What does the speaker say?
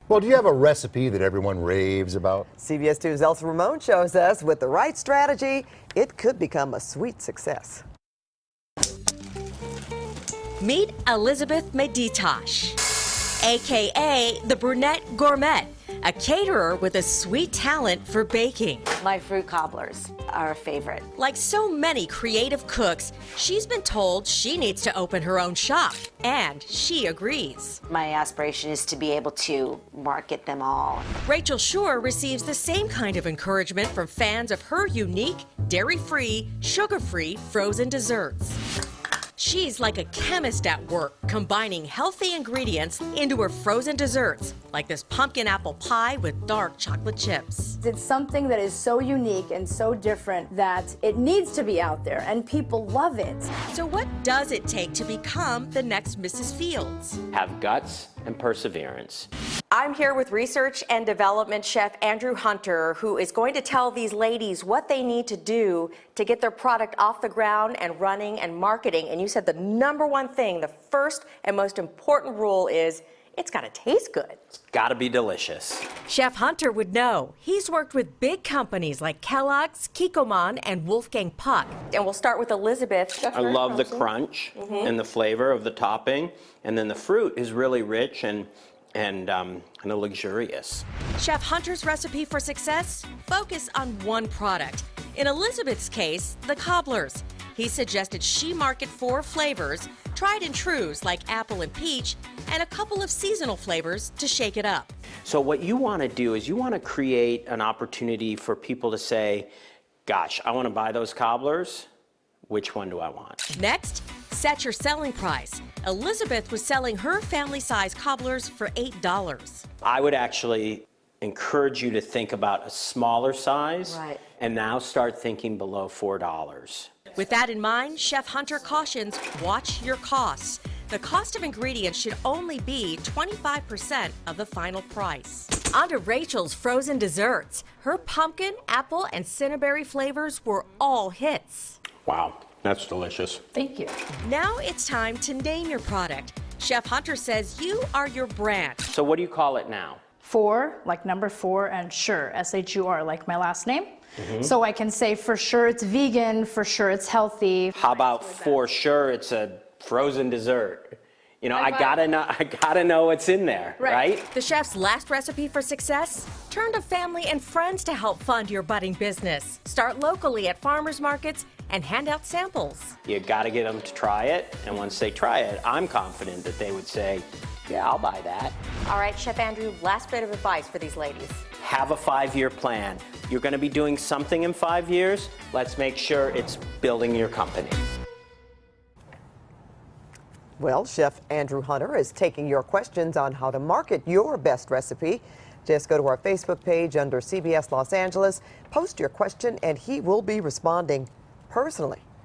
Well, do you have a recipe that everyone raves about? CBS 2's Elsa Ramon shows us with the right strategy, it could become a sweet success. Meet Elizabeth Meditash, aka the Brunette Gourmet, a caterer with a sweet talent for baking. My fruit cobblers are a favorite. Like so many creative cooks, she's been told she needs to open her own shop, and she agrees. My aspiration is to be able to market them all. Rachel Shore receives the same kind of encouragement from fans of her unique, dairy-free, sugar-free frozen desserts. She's like a chemist at work, combining healthy ingredients into her frozen desserts, like this pumpkin apple pie with dark chocolate chips. It's something that is so unique and so different that it needs to be out there, and people love it. So what does it take to become the next Mrs. Fields? Have guts and perseverance. I'm here with research and development chef Andrew Hunter, who is going to tell these ladies what they need to do to get their product off the ground and running and marketing. And you said the number one thing, the first and most important rule is it's got to taste good. It's got to be delicious. Chef Hunter would know. He's worked with big companies like Kellogg's, Kikkoman, and Wolfgang Puck. And we'll start with Elizabeth. I love the crunch and the flavor of the topping, and then the fruit is really rich and luxurious. Chef Hunter's recipe for success? Focus on one product. In Elizabeth's case, the cobblers. He suggested she market 4 flavors, tried and trues like apple and peach, and a couple of seasonal flavors to shake it up. So what you want to do is you want to create an opportunity for people to say, gosh, I want to buy those cobblers. Which one do I want? Next, set your selling price. Elizabeth was selling her family-size cobblers for $8. I would actually encourage you to think about a smaller size, Right. and now start thinking below $4. With that in mind, Chef Hunter cautions, watch your costs. The cost of ingredients should only be 25% of the final price. On to Rachel's frozen desserts. Her pumpkin, apple, and cinnaberry flavors were all hits. Wow, that's delicious. Thank you. Now it's time to name your product. Chef Hunter says you are your brand. So what do you call it now? 4, like number 4, and Sure, S-H-U-R, like my last name. So I can say for sure it's vegan, for sure it's healthy. How about for sure it's a frozen dessert? You know, I gotta know what's in there, right? The chef's last recipe for success? Turn to family and friends to help fund your budding business. Start locally at farmers markets and hand out samples. You gotta get them to try it, and once they try it, I'm confident that they would say, yeah, I'll buy that. All right, Chef Andrew, last bit of advice for these ladies. Have a 5-year plan. You're gonna be doing something in 5 years. Let's make sure it's building your company. Well, Chef Andrew Hunter is taking your questions on how to market your best recipe. Just go to our Facebook page under CBS Los Angeles, post your question, and he will be responding personally.